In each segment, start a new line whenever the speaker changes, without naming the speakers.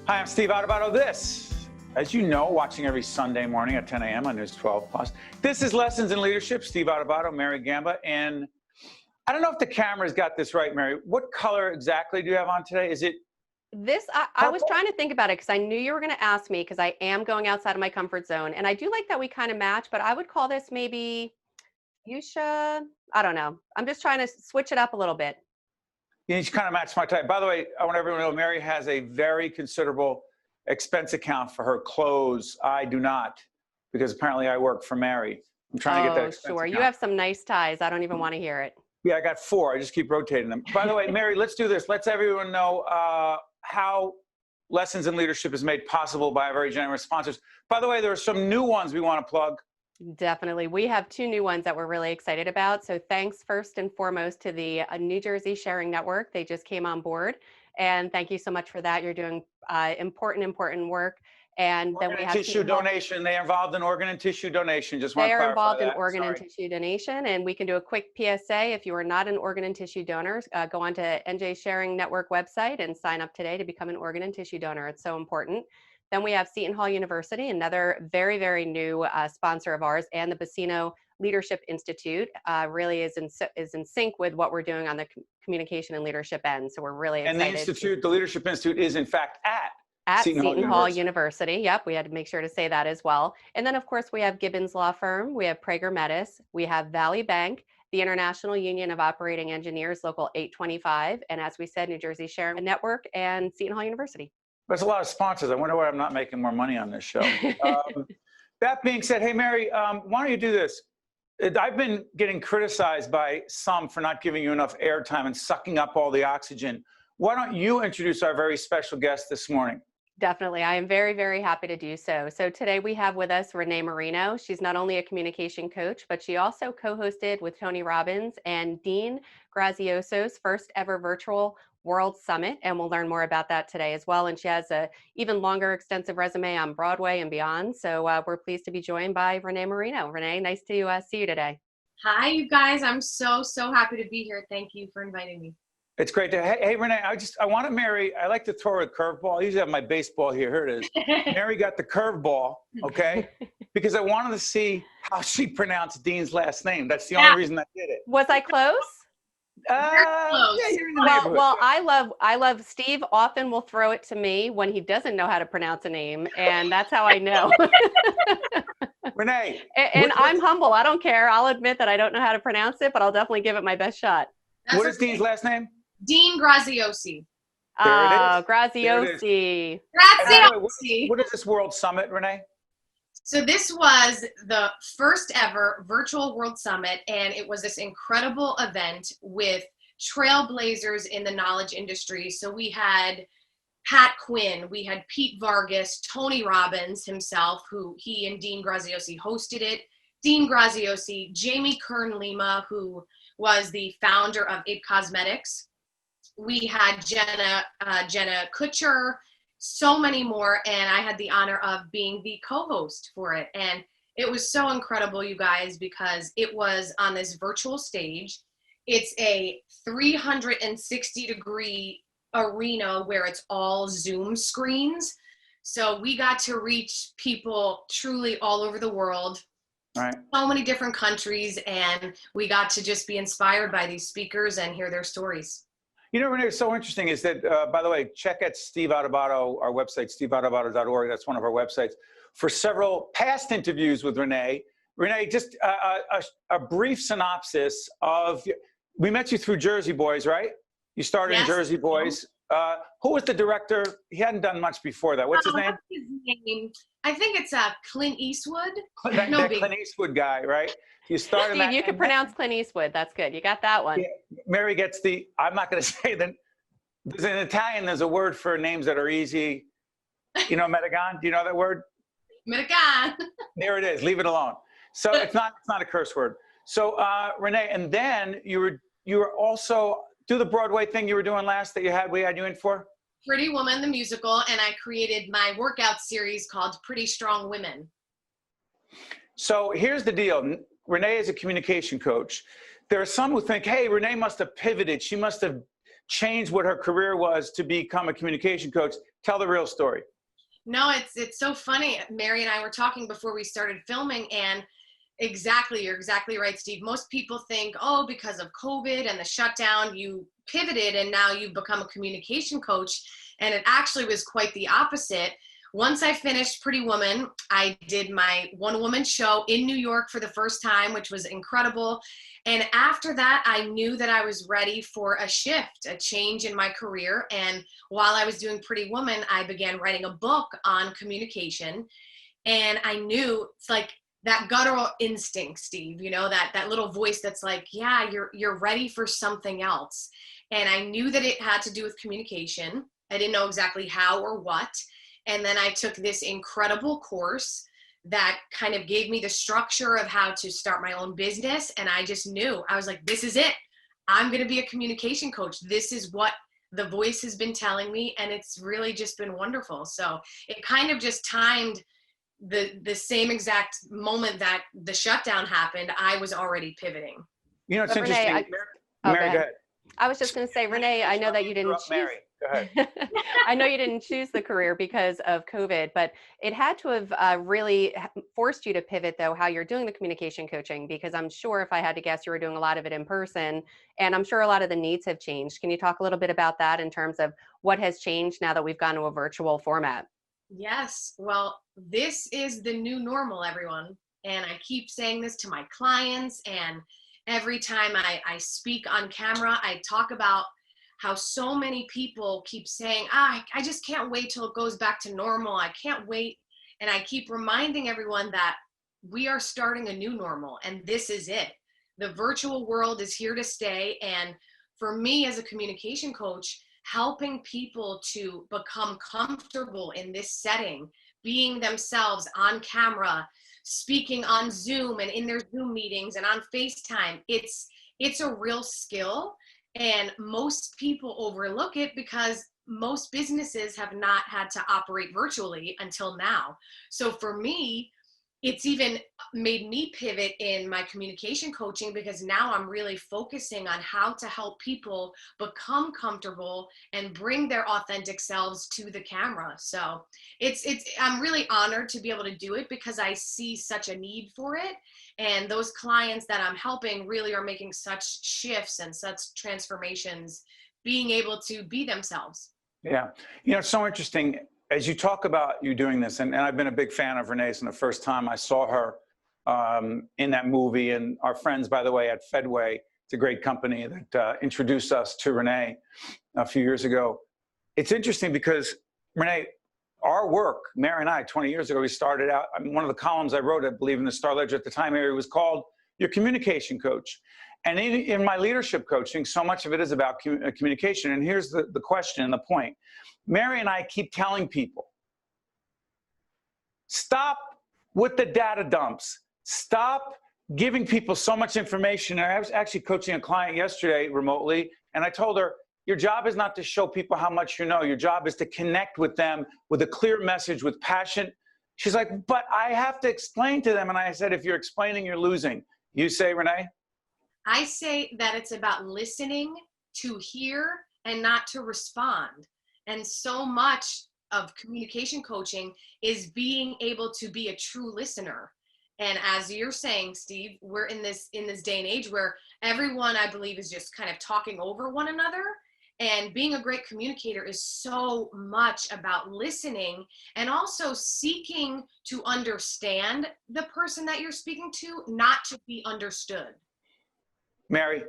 Hi, I'm Steve Adubato. This, as you know, watching every Sunday morning at 10 a.m. on News 12 Plus. This is Lessons in Leadership. Steve Adubato, Mary Gamba, and I don't know if the camera's got this right, Mary. What color exactly do you have on today? Is it
this? I was trying to think about it because I knew you were going to ask me because I am going outside of my comfort zone, and I do like that we kind of match. But I would call this maybe fuchsia. I don't know. I'm just trying to switch it up a little bit.
You kind of match my type. By the way, I want everyone to know Mary has a very considerable expense account for her clothes. I do not, because apparently I work for Mary. I'm trying to get that expense
sure.
account.
You have some nice ties. I don't even want to hear it.
Yeah, I got 4. I just keep rotating them. By the way, Mary, let's do this. Let's everyone know how Lessons in Leadership is made possible by our very generous sponsors. By the way, there are some new ones we want to plug.
Definitely. We have 2 new ones that we're really excited about. So thanks first and foremost to the New Jersey Sharing Network. They just came on board. And thank you so much for that. You're doing important work. And then we have
tissue donation. They are involved in organ and tissue donation. Just want to clarify that.
They are involved in organ and tissue donation. And we can do a quick PSA. If you are not an organ and tissue donor, go on to NJ Sharing Network website and sign up today to become an organ and tissue donor. It's so important. Then we have Seton Hall University, another very, very new sponsor of ours, and the Bacino Leadership Institute really is in sync with what we're doing on the communication and leadership end. So we're really excited.
And the institute, the Leadership Institute, is in fact at
Seton Hall University. Yep, we had to make sure to say that as well. And then, of course, we have Gibbons Law Firm, we have Prager Metis, we have Valley Bank, the International Union of Operating Engineers, Local 825, and as we said, New Jersey Sharing Network and Seton Hall University.
There's a lot of sponsors. I wonder why I'm not making more money on this show. That being said, hey, Mary, why don't you do this? I've been getting criticized by some for not giving you enough airtime and sucking up all the oxygen. Why don't you introduce our very special guest this morning?
Definitely. I am very, very happy to do so. So today we have with us Renée Marino. She's not only a communication coach, but she also co-hosted with Tony Robbins and Dean Graziosi's first ever virtual World Summit. And we'll learn more about that today as well. And she has a even longer, extensive resume on Broadway and beyond. So we're pleased to be joined by Renée Marino. Renée, nice to see you today.
Hi, you guys. I'm so happy to be here. Thank you for inviting me.
It's great to, hey, Renée, I want to Mary, I like to throw a curveball. I usually have my baseball here. Here it is. Mary got the curveball, okay? Because I wanted to see how she pronounced Dean's last name. That's the only reason I did it.
Was I close?
Close.
Yeah, you're in the neighborhood.
Well, I love Steve often will throw it to me when he doesn't know how to pronounce a name, and that's how I know.
Renée.
And I'm humble. I don't care. I'll admit that I don't know how to pronounce it, but I'll definitely give it my best shot.
What is Dean's last name?
Dean Graziosi.
There it is.
Graziosi.
Graziosi.
What is this World Summit, Renée?
So this was the first ever virtual World Summit, and it was this incredible event with trailblazers in the knowledge industry. So we had Pat Quinn, we had Pete Vargas, Tony Robbins himself, who he and Dean Graziosi hosted it, Dean Graziosi, Jamie Kern-Lima, who was the founder of It Cosmetics. We had Jenna Kutcher, so many more, and I had the honor of being the co-host for it. And it was so incredible, you guys, because it was on this virtual stage. It's a 360-degree arena where it's all Zoom screens. So we got to reach people truly all over the world. Right. So many different countries, and we got to just be inspired by these speakers and hear their stories.
You know, Renée, what's so interesting is that, by the way, check out Steve Adubato, our website, steveadubato.org. That's one of our websites. For several past interviews with Renée. Renée, just a brief synopsis of, we met you through Jersey Boys, right? You started in Jersey Boys. Who was the director? He hadn't done much before that. What's his name?
I think it's Clint Eastwood.
That Clint Eastwood guy, right? You started.
Steve, you can pronounce Clint Eastwood. That's good. You got that one.
Yeah, Mary gets the. I'm not going to say that. There's in Italian. There's a word for names that are easy. You know, Metagon. Do you know that word?
Metagon.
There it is. Leave it alone. So it's not a curse word. So Renée, and then you were also do the Broadway thing you were doing last that we had you in for.
Pretty Woman, the musical, and I created my workout series called Pretty Strong Women.
So here's the deal. Renée is a communication coach. There are some who think, hey, Renée must have pivoted. She must have change what her career was to become a communication coach. Tell the real story.
No, it's so funny. Mary and I were talking before we started filming, and you're exactly right, Steve. Most people think, oh, because of COVID and the shutdown, you pivoted and now you've become a communication coach. And it actually was quite the opposite. Once I finished Pretty Woman, I did my one-woman show in New York for the first time, which was incredible. And after that, I knew that I was ready for a shift, a change in my career. And while I was doing Pretty Woman, I began writing a book on communication. And I knew, it's like that guttural instinct, Steve, you know, that little voice that's like, yeah, you're ready for something else. And I knew that it had to do with communication. I didn't know exactly how or what. And then I took this incredible course that kind of gave me the structure of how to start my own business. And I just knew, I was like, this is it. I'm going to be a communication coach. This is what the voice has been telling me. And it's really just been wonderful. So it kind of just timed the same exact moment that the shutdown happened. I was already pivoting.
You know, it's
But Renee,
interesting. Mary, go ahead.
I was just going to say, Renee, I know that you didn't choose.
Mary, go ahead.
I know you didn't choose the career because of COVID, but it had to have really forced you to pivot, though, how you're doing the communication coaching, because I'm sure if I had to guess, you were doing a lot of it in person, and I'm sure a lot of the needs have changed. Can you talk a little bit about that in terms of what has changed now that we've gone to a virtual format?
Yes. Well, this is the new normal, everyone. And I keep saying this to my clients, and every time I speak on camera, I talk about how so many people keep saying, I just can't wait till it goes back to normal. I can't wait. And I keep reminding everyone that we are starting a new normal, and this is it. The virtual world is here to stay. And for me as a communication coach, helping people to become comfortable in this setting, being themselves on camera, speaking on Zoom and in their Zoom meetings and on FaceTime, it's a real skill. And most people overlook it because most businesses have not had to operate virtually until now. So for me, it's even made me pivot in my communication coaching, because now I'm really focusing on how to help people become comfortable and bring their authentic selves to the camera. So I'm really honored to be able to do it because I see such a need for it. And those clients that I'm helping really are making such shifts and such transformations, being able to be themselves.
Yeah. You know, it's so interesting. As you talk about you doing this, and I've been a big fan of Renee's, and the first time I saw her in that movie, and our friends, by the way, at Fedway, it's a great company that introduced us to Renee a few years ago. It's interesting because, Renee, our work, Mary and I, 20 years ago, we started out, I mean, one of the columns I wrote, I believe, in the Star Ledger at the time, Mary, was called Your Communication Coach. And in my leadership coaching, so much of it is about communication. And here's the question and the point. Mary and I keep telling people, stop with the data dumps. Stop giving people so much information. And I was actually coaching a client yesterday remotely, and I told her, your job is not to show people how much you know. Your job is to connect with them with a clear message, with passion. She's like, but I have to explain to them. And I said, if you're explaining, you're losing. You say, Renee?
I say that it's about listening to hear and not to respond. And so much of communication coaching is being able to be a true listener. And as you're saying, Steve, we're in this day and age where everyone, I believe, is just kind of talking over one another. And being a great communicator is so much about listening and also seeking to understand the person that you're speaking to, not to be understood.
Mary?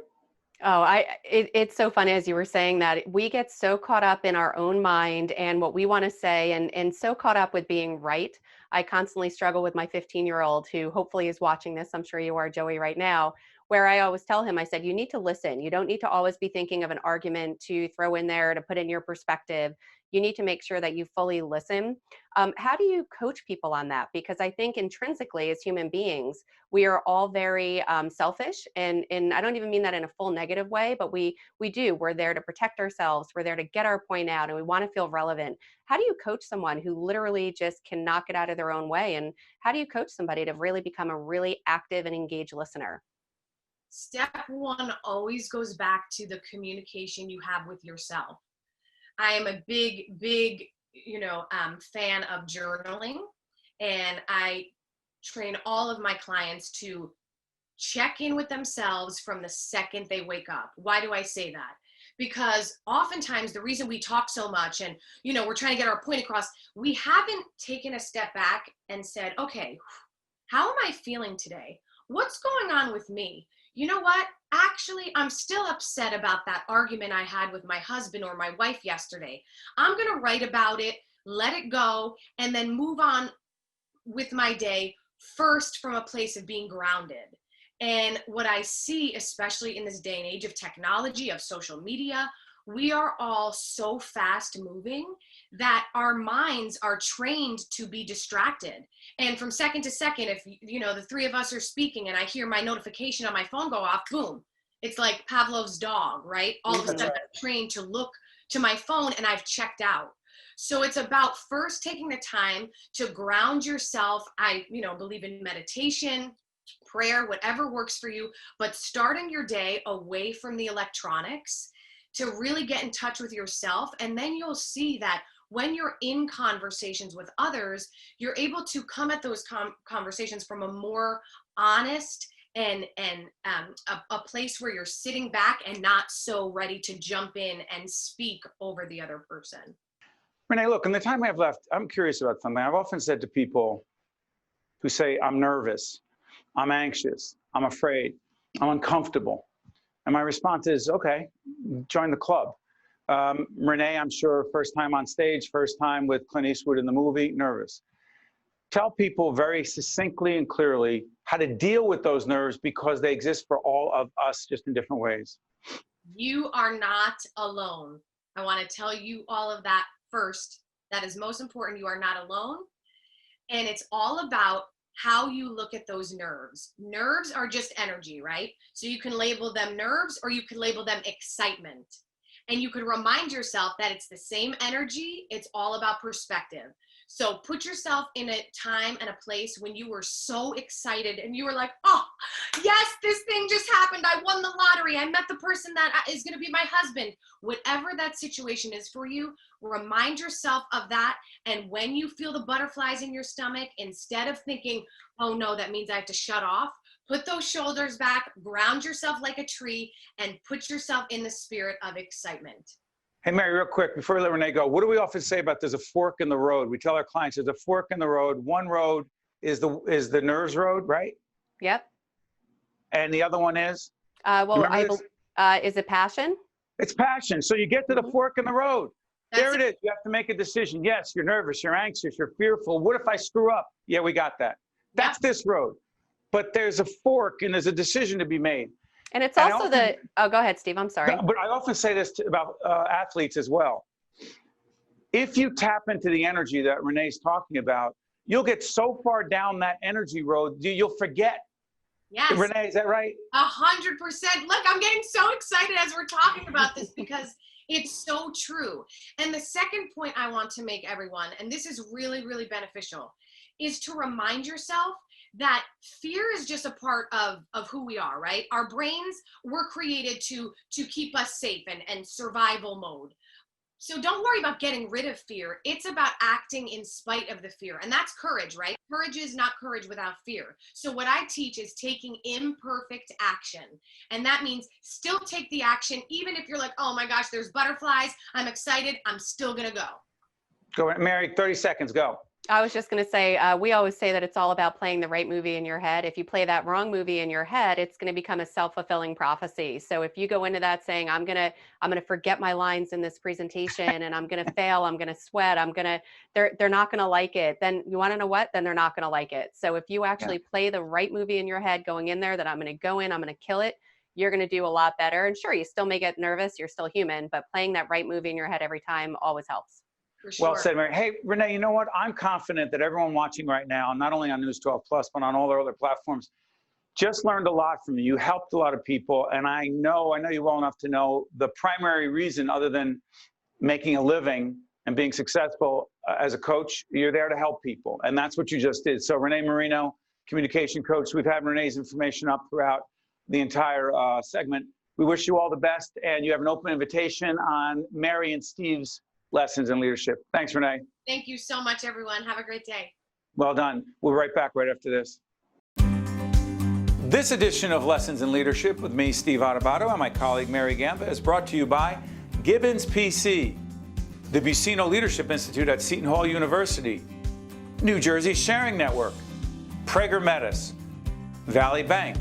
Oh, it's so funny as you were saying that. We get so caught up in our own mind and what we want to say, and so caught up with being right. I constantly struggle with my 15-year-old who hopefully is watching this. I'm sure you are, Joey, right now, where I always tell him, I said, you need to listen. You don't need to always be thinking of an argument to throw in there to put in your perspective. You need to make sure that you fully listen. How do you coach people on that? Because I think intrinsically as human beings, we are all very selfish, and I don't even mean that in a full negative way, but we do. We're there to protect ourselves. We're there to get our point out, and we want to feel relevant. How do you coach someone who literally just cannot get out of their own way? And how do you coach somebody to really become a really active and engaged listener?
step one always goes back to the communication you have with yourself. I am a big, fan of journaling, and I train all of my clients to check in with themselves from the second they wake up. Why do I say that? Because oftentimes the reason we talk so much and, we're trying to get our point across, we haven't taken a step back and said, okay, how am I feeling today? What's going on with me? You know what? Actually, I'm still upset about that argument I had with my husband or my wife yesterday. I'm going to write about it, let it go, and then move on with my day first from a place of being grounded. And what I see, especially in this day and age of technology, of social media, we are all so fast moving that our minds are trained to be distracted. And from second to second, if the three of us are speaking and I hear my notification on my phone go off, boom, it's like Pavlov's dog, right? All of a sudden I'm trained to look to my phone and I've checked out. So it's about first taking the time to ground yourself. I, believe in meditation, prayer, whatever works for you, but starting your day away from the electronics to really get in touch with yourself. And then you'll see that when you're in conversations with others, you're able to come at those conversations from a more honest and a place where you're sitting back and not so ready to jump in and speak over the other person.
Renee, look, in the time I have left, I'm curious about something. I've often said to people who say, I'm nervous, I'm anxious, I'm afraid, I'm uncomfortable. And my response is, okay, join the club. Renee, I'm sure, first time on stage, first time with Clint Eastwood in the movie, nervous. Tell people very succinctly and clearly how to deal with those nerves, because they exist for all of us, just in different ways.
You are not alone. I want to tell you all of that first. That is most important. You are not alone. And it's all about how you look at those nerves. Nerves are just energy, right? So you can label them nerves or you can label them excitement. And you can remind yourself that it's the same energy. It's all about perspective. So put yourself in a time and a place when you were so excited and you were like, oh, yes, this thing just happened. I won the lottery. I met the person that is going to be my husband. Whatever that situation is for you, remind yourself of that. And when you feel the butterflies in your stomach, instead of thinking, oh no, that means I have to shut off, put those shoulders back, ground yourself like a tree, and put yourself in the spirit of excitement.
Hey, Mary, real quick, before we let Renee go, what do we often say about there's a fork in the road? We tell our clients there's a fork in the road. One road is the nerves road, right?
Yep.
And the other one is?
Is it passion?
It's passion. So you get to the fork in the road. There it is. You have to make a decision. Yes, you're nervous, you're anxious, you're fearful. What if I screw up? Yeah, we got that. That's this road. But there's a fork and there's a decision to be made.
And it's also oh, go ahead, Steve, I'm sorry.
But I often say this about athletes as well. If you tap into the energy that Renee's talking about, you'll get so far down that energy road, you'll forget.
Yes.
Renee, is that right?
100%. Look, I'm getting so excited as we're talking about this because it's so true. And the second point I want to make, everyone, and this is really, really beneficial, is to remind yourself that fear is just a part of who we are, right? Our brains were created to keep us safe and survival mode. So don't worry about getting rid of fear. It's about acting in spite of the fear. And that's courage, right? Courage is not courage without fear. So what I teach is taking imperfect action. And that means still take the action, even if you're like, oh my gosh, there's butterflies, I'm excited, I'm still gonna go.
Go, Mary, 30 seconds, go.
I was just going to say, we always say that it's all about playing the right movie in your head. If you play that wrong movie in your head, it's going to become a self-fulfilling prophecy. So if you go into that saying, I'm going to forget my lines in this presentation and I'm going to fail, I'm going to sweat, they're not going to like it. Then you want to know what? Then they're not going to like it. So if you actually play the right movie in your head going in there, that I'm going to go in, I'm going to kill it, you're going to do a lot better. And sure, you still may get nervous. You're still human, but playing that right movie in your head every time always helps.
For sure.
Well said, Mary. Hey, Renee, you know what? I'm confident that everyone watching right now, not only on News 12 Plus, but on all our other platforms, just learned a lot from you. You helped a lot of people. And I know you well enough to know the primary reason, other than making a living and being successful as a coach, you're there to help people. And that's what you just did. So Renée Marino, communication coach, we've had Renee's information up throughout the entire segment. We wish you all the best, and you have an open invitation on Mary and Steve's lessons in leadership. Thanks, Renee.
Thank you so much, everyone. Have a great day.
Well done. We'll be right back right after this. This edition of Lessons in Leadership with me, Steve Adubato, and my colleague Mary Gamba is brought to you by Gibbons PC, the Buccino Leadership Institute at Seton Hall University, New Jersey Sharing Network, Prager Metis, Valley Bank,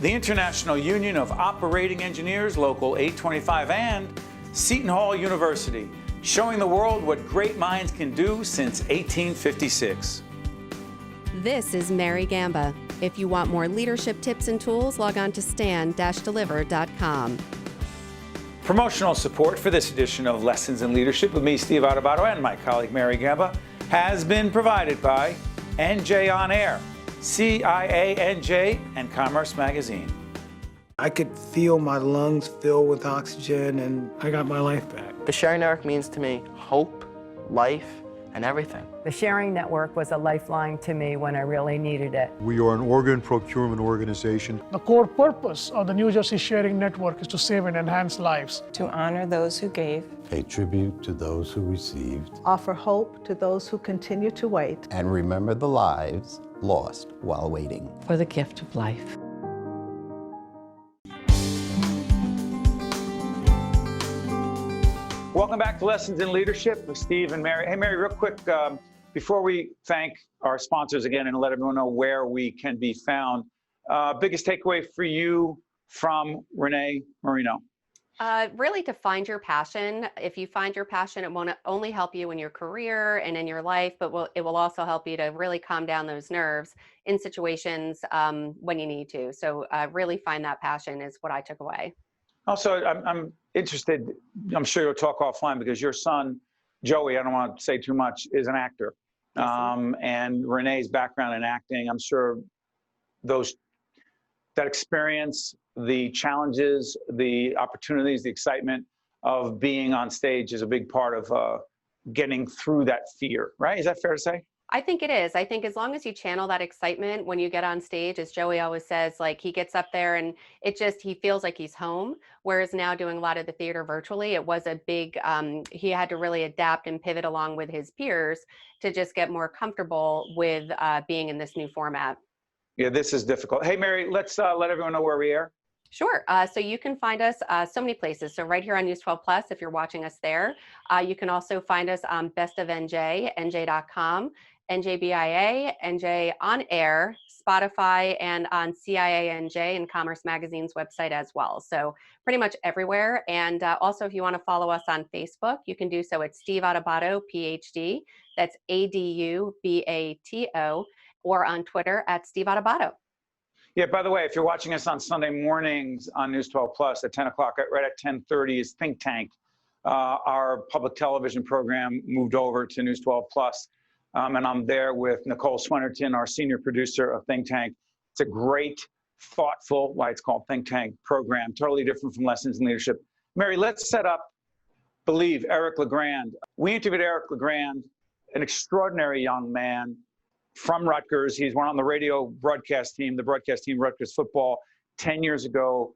the International Union of Operating Engineers, Local 825, and Seton Hall University, showing the world what great minds can do since 1856.
This is Mary Gamba. If you want more leadership tips and tools, log on to stand-deliver.com.
Promotional support for this edition of Lessons in Leadership with me, Steve Adubato, and my colleague Mary Gamba has been provided by NJ On Air, CIANJ, and Commerce Magazine.
I could feel my lungs fill with oxygen, and I got my life back.
The Sharing Network means to me hope, life, and everything.
The Sharing Network was a lifeline to me when I really needed it.
We are an organ procurement organization.
The core purpose of the New Jersey Sharing Network is to save and enhance lives.
To honor those who gave.
Pay tribute to those who received.
Offer hope to those who continue to wait.
And remember the lives lost while waiting.
For the gift of life.
Welcome back to Lessons in Leadership with Steve and Mary. Hey, Mary, real quick, before we thank our sponsors again and let everyone know where we can be found, biggest takeaway for you from Renée Marino?
Really to find your passion. If you find your passion, it won't only help you in your career and in your life, but it will also help you to really calm down those nerves in situations when you need to. So really find that passion is what I took away.
Also, I'm interested, I'm sure you'll talk offline because your son, Joey, I don't want to say too much, is an actor. And Renee's background in acting, I'm sure that experience, the challenges, the opportunities, the excitement of being on stage is a big part of getting through that fear, right? Is that fair to say?
I think it is. I think as long as you channel that excitement when you get on stage, as Joey always says, like he gets up there and he feels like he's home. Whereas now doing a lot of the theater virtually, it was a big, he had to really adapt and pivot along with his peers to just get more comfortable with being in this new format.
Yeah, this is difficult. Hey, Mary, let's let everyone know where we are.
Sure. So you can find us so many places. So right here on News 12 Plus, if you're watching us there, you can also find us on Best of NJ, NJ.com. NJBIA, NJ On Air, Spotify, and on CIANJ and Commerce Magazine's website as well. So pretty much everywhere. And also, if you want to follow us on Facebook, you can do so at Steve Adubato, PhD. That's ADUBATO, or on Twitter at Steve Adubato.
Yeah, by the way, if you're watching us on Sunday mornings on News 12 Plus at 10 o'clock, right at 10:30 is Think Tank. Our public television program moved over to News 12 Plus. And I'm there with Nicole Swenerton, our senior producer of Think Tank. It's a great, thoughtful, why it's called Think Tank program, totally different from Lessons in Leadership. Mary, let's set up Believe, Eric LeGrand. We interviewed Eric LeGrand, an extraordinary young man from Rutgers. He's one on the radio broadcast team, Rutgers football, 10 years ago,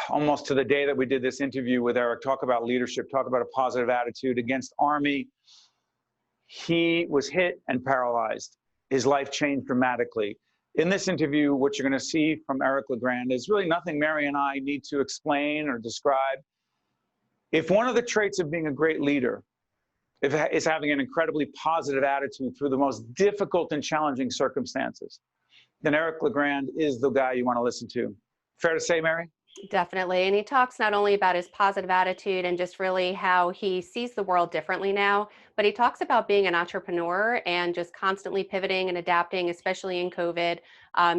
almost to the day that we did this interview with Eric. Talk about leadership, talk about a positive attitude against Army. He was hit and paralyzed. His life changed dramatically. In this interview, what you're going to see from Eric LeGrand is really nothing Mary and I need to explain or describe. If one of the traits of being a great leader is having an incredibly positive attitude through the most difficult and challenging circumstances, then Eric LeGrand is the guy you want to listen to. Fair to say, Mary?
Definitely. And he talks not only about his positive attitude and just really how he sees the world differently now, but he talks about being an entrepreneur and just constantly pivoting and adapting, especially in COVID.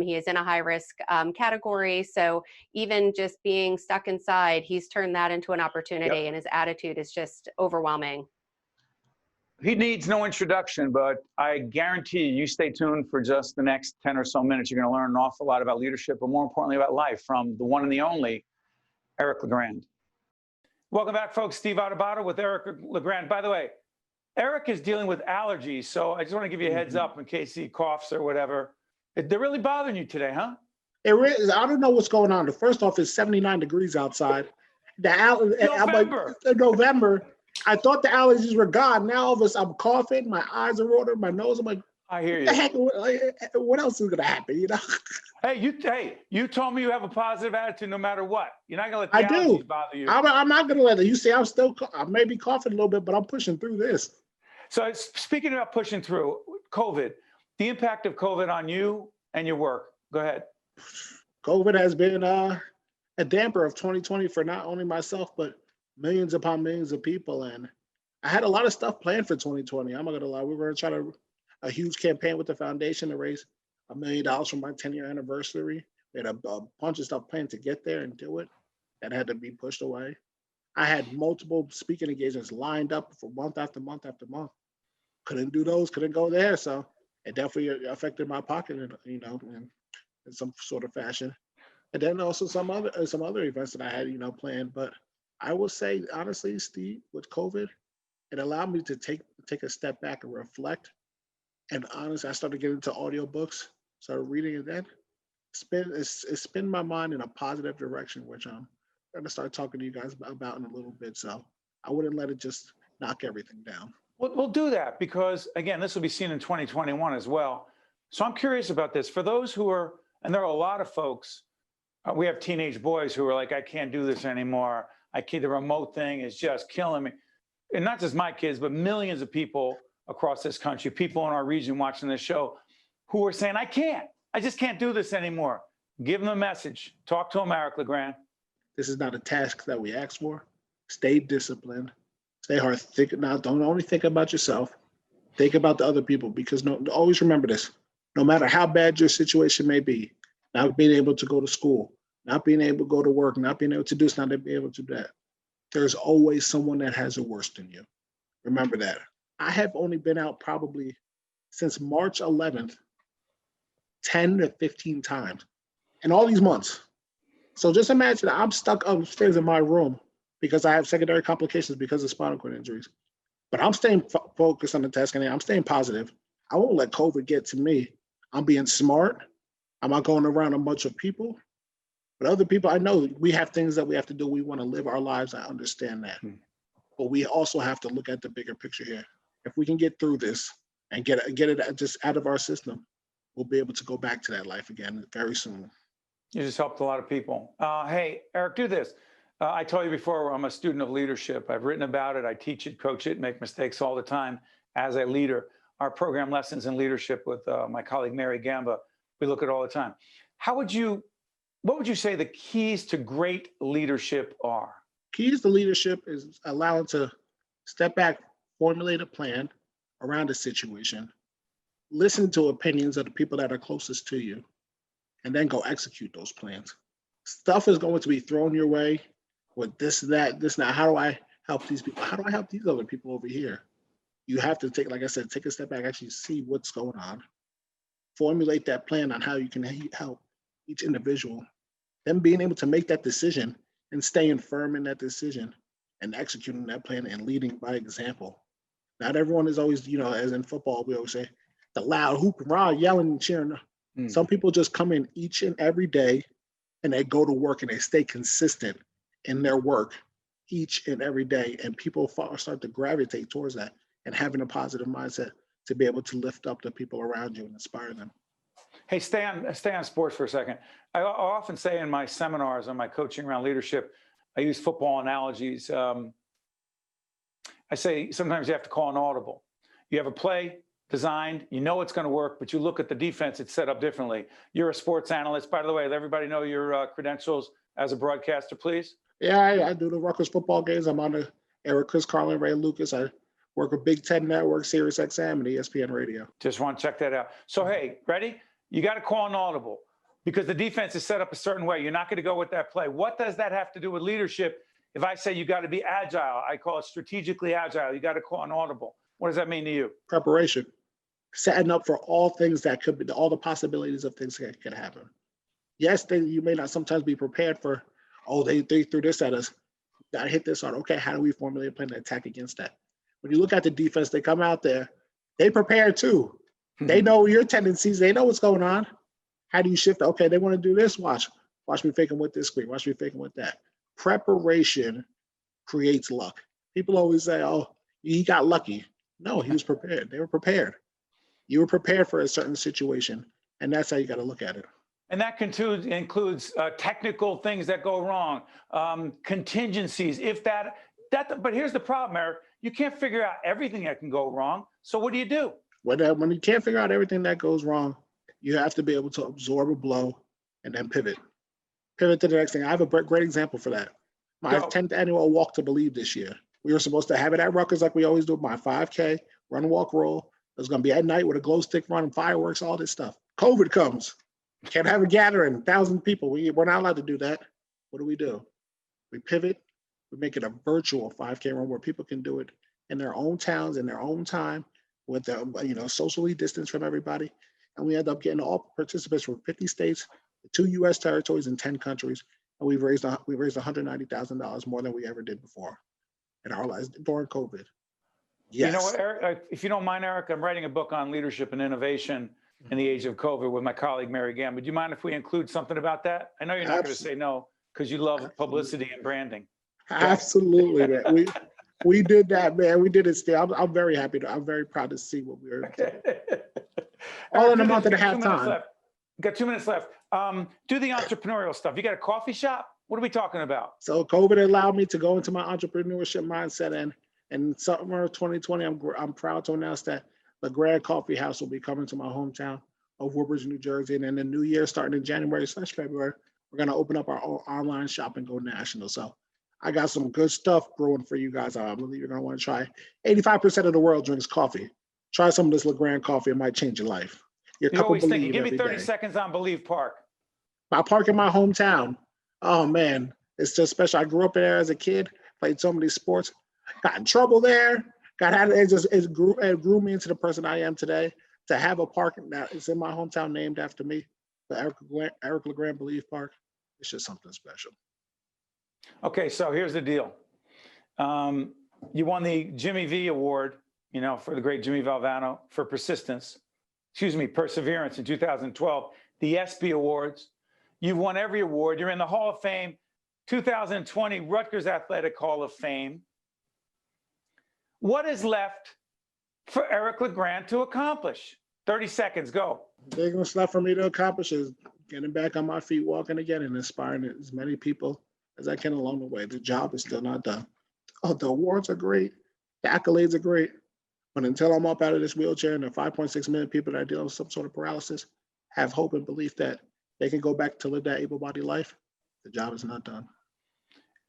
He is in a high risk category. So even just being stuck inside, he's turned that into an opportunity, and his attitude is just overwhelming.
He needs no introduction, but I guarantee you stay tuned for just the next 10 or so minutes. You're going to learn an awful lot about leadership, but more importantly about life from the one and the only Eric LeGrand. Welcome back, folks. Steve Adubato with Eric LeGrand. By the way, Eric is dealing with allergies, so I just want to give you a heads up in case he coughs or whatever. They're really bothering you today, huh?
I don't know what's going on. First off, it's 79 degrees outside.
November.
November. I thought the allergies were gone. Now all of a sudden I'm coughing. My eyes are watering. My nose. I'm like,
I hear you.
the heck? What else is gonna happen? You know?
Hey, you told me you have a positive attitude no matter what. You're not gonna let the
I
allergies
do.
bother you.
I'm not gonna let it. You see, I may be coughing a little bit, but I'm pushing through this.
So speaking about pushing through COVID, the impact of COVID on you and your work. Go ahead.
COVID has been a damper of 2020 for not only myself, but millions upon millions of people. And I had a lot of stuff planned for 2020. I'm not gonna lie. We were gonna try a huge campaign with the foundation to raise $1 million for my 10-year anniversary. We had a bunch of stuff planned to get there and do it. That had to be pushed away. I had multiple speaking engagements lined up for month after month after month. Couldn't do those, couldn't go there. So it definitely affected my pocket, in some sort of fashion. And then also some other events that I had, planned. But I will say, honestly, Steve, with COVID, it allowed me to take a step back and reflect. And honestly, I started getting into audiobooks, started reading it then. It's spin my mind in a positive direction, which I'm going to start talking to you guys about in a little bit. So I wouldn't let it just knock everything down.
We'll do that because, again, this will be seen in 2021 as well. So I'm curious about this. For those who are, and there are a lot of folks, we have teenage boys who are like, I can't do this anymore. The remote thing is just killing me. And not just my kids, but millions of people across this country, people in our region watching this show who are saying, I just can't do this anymore. Give them a message. Talk to them, Eric LeGrand.
This is not a task that we ask for. Stay disciplined. Stay hard. Don't only think about yourself. Think about the other people, because always remember this. No matter how bad your situation may be, not being able to go to school, not being able to go to work, not being able to do this, not being able to do that, there's always someone that has it worse than you. Remember that. I have only been out probably since March 11th, 10 to 15 times in all these months. So just imagine I'm stuck upstairs in my room because I have secondary complications because of spinal cord injuries. But I'm staying focused on the task, and I'm staying positive. I won't let COVID get to me. I'm being smart. I'm not going around a bunch of people. But other people, I know we have things that we have to do. We want to live our lives. I understand that. But we also have to look at the bigger picture here. If we can get through this and get it just out of our system, we'll be able to go back to that life again very soon.
You just helped a lot of people. Hey, Eric, do this. I told you before, I'm a student of leadership. I've written about it. I teach it, coach it, make mistakes all the time as a leader. Our program, Lessons in Leadership, with my colleague, Mary Gamba, we look at it all the time. What would you say the keys to great leadership are?
Keys to leadership is allowing to step back, formulate a plan around a situation, listen to opinions of the people that are closest to you, and then go execute those plans. Stuff is going to be thrown your way with this, that, this, now. How do I help these people? How do I help these other people over here? You have to take a step back, actually see what's going on, formulate that plan on how you can help each individual, then being able to make that decision and staying firm in that decision and executing that plan and leading by example. Not everyone is always, as in football, we always say, the loud hooping, rah, yelling and cheering. Some people just come in each and every day and they go to work and they stay consistent in their work each and every day. And people start to gravitate towards that and having a positive mindset to be able to lift up the people around you and inspire them.
Hey, stay on sports for a second. I often say in my seminars on my coaching around leadership, I use football analogies. I say sometimes you have to call an audible. You have a play designed, you know it's going to work, but you look at the defense, it's set up differently. You're a sports analyst. By the way, let everybody know your credentials as a broadcaster, please.
Yeah, I do the Rutgers football games. I'm on the air with Chris Carlin, Ray Lucas. I work with Big Ten Network, Sirius XM, and ESPN Radio.
Just want to check that out. So, hey, ready? You got to call an audible because the defense is set up a certain way. You're not going to go with that play. What does that have to do with leadership? If I say you got to be agile, I call it strategically agile. You got to call an audible. What does that mean to you?
Preparation. Setting up for all things that could be, all the possibilities of things that could happen. Yes, you may not sometimes be prepared for, they threw this at us. Got to hit this hard. Okay, how do we formulate a plan to attack against that? When you look at the defense, they come out there, they prepare too. They know your tendencies. They know what's going on. How do you shift? Okay, they want to do this. Watch me faking with this screen. Watch me faking with that. Preparation creates luck. People always say, "Oh, he got lucky." No, he was prepared. They were prepared. You were prepared for a certain situation, and that's how you got to look at it.
And that includes technical things that go wrong, contingencies. But here's the problem, Eric. You can't figure out everything that can go wrong. So what do you do?
When you can't figure out everything that goes wrong, you have to be able to absorb a blow and then pivot. Pivot to the next thing. I have a great example for that. My 10th annual Walk to Believe this year. We were supposed to have it at Rutgers like we always do. My 5K, run, walk, roll. It was going to be at night with a glow stick run, fireworks, all this stuff. COVID comes. Can't have a gathering, 1,000 people. We're not allowed to do that. What do? We pivot. We make it a virtual 5K run where people can do it in their own towns, in their own time, with socially distanced from everybody. And we end up getting all participants from 50 states, 2 U.S. territories, and 10 countries. And we raised $190,000 more than we ever did before in our lives during COVID. Yes.
You know what, Eric? If you don't mind, Eric, I'm writing a book on leadership and innovation in the age of COVID with my colleague Mary Gamba. Do you mind if we include something about that? I know you're not going to say no because you love publicity and branding.
Absolutely, man. We did that, man. We did it still. I'm very happy. I'm very proud to see what we were doing. All in a month and a half time.
Got 2 minutes left. Do the entrepreneurial stuff. You got a coffee shop? What are we talking about?
So COVID allowed me to go into my entrepreneurship mindset, and in summer of 2020, I'm proud to announce that LeGrand Coffee House will be coming to my hometown of Woodbridge, New Jersey. And then the new year, starting in January/February, we're going to open up our own online shop and go national. So I got some good stuff brewing for you guys. I believe you're going to want to try. 85% of the world drinks coffee. Try some of this LeGrand coffee. It might change your life.
You're always thinking, give me 30 seconds on Believe Park.
My park in my hometown. Oh, man, it's just special. I grew up there as a kid, played so many sports, got in trouble there. It grew me into the person I am today. To have a park that is in my hometown named after me, the Eric LeGrand Believe Park, it's just something special.
Okay, so here's the deal. You won the Jimmy V Award, for the great Jimmy Valvano for perseverance in 2012, the ESPY Awards. You've won every award. You're in the Hall of Fame, 2020 Rutgers Athletic Hall of Fame. What is left for Eric LeGrand to accomplish? 30 seconds, go.
The biggest left for me to accomplish is getting back on my feet, walking again, and inspiring as many people as I can along the way. The job is still not done. Oh, the awards are great. The accolades are great. But until I'm up out of this wheelchair and the 5.6 million people that are dealing with some sort of paralysis have hope and belief that they can go back to live that able-bodied life, the job is not done.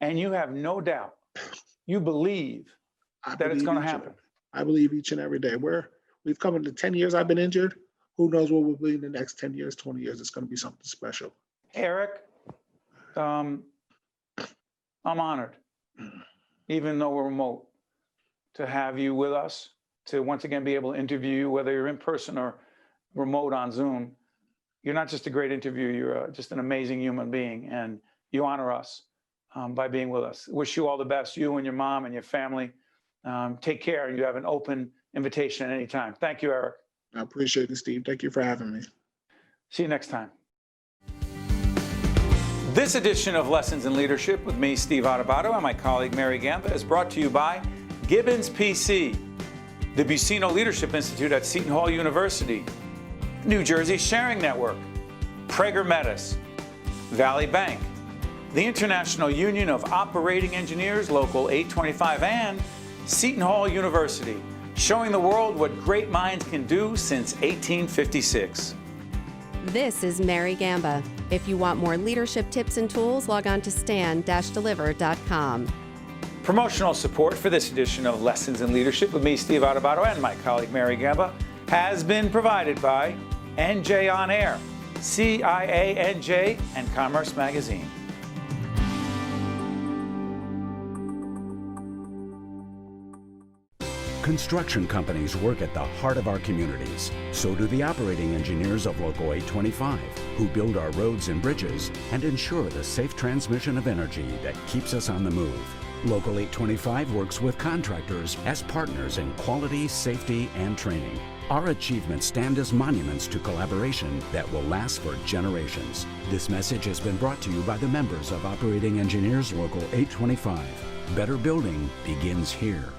And you have no doubt, you believe that it's going to happen.
I believe each and every day. We've come into 10 years I've been injured. Who knows what will be in the next 10 years, 20 years. It's going to be something special.
Eric, I'm honored, even though we're remote, to have you with us, to once again be able to interview you, whether you're in person or remote on Zoom. You're not just a great interviewer, you're just an amazing human being, and you honor us by being with us. Wish you all the best, you and your mom and your family. Take care. You have an open invitation at any time. Thank you, Eric.
I appreciate it, Steve. Thank you for having me.
See you next time. This edition of Lessons in Leadership with me, Steve Adubato, and my colleague Mary Gamba is brought to you by Gibbons PC, the Buccino Leadership Institute at Seton Hall University, New Jersey Sharing Network, Prager Metis, Valley Bank, the International Union of Operating Engineers, Local 825, and Seton Hall University, showing the world what great minds can do since 1856.
This is Mary Gamba. If you want more leadership tips and tools, log on to stand-deliver.com.
Promotional support for this edition of Lessons in Leadership with me, Steve Adubato, and my colleague Mary Gamba has been provided by NJ On Air, CIANJ, and Commerce Magazine.
Construction companies work at the heart of our communities. So do the operating engineers of Local 825, who build our roads and bridges and ensure the safe transmission of energy that keeps us on the move. Local 825 works with contractors as partners in quality, safety, and training. Our achievements stand as monuments to collaboration that will last for generations. This message has been brought to you by the members of Operating Engineers Local 825. Better building begins here.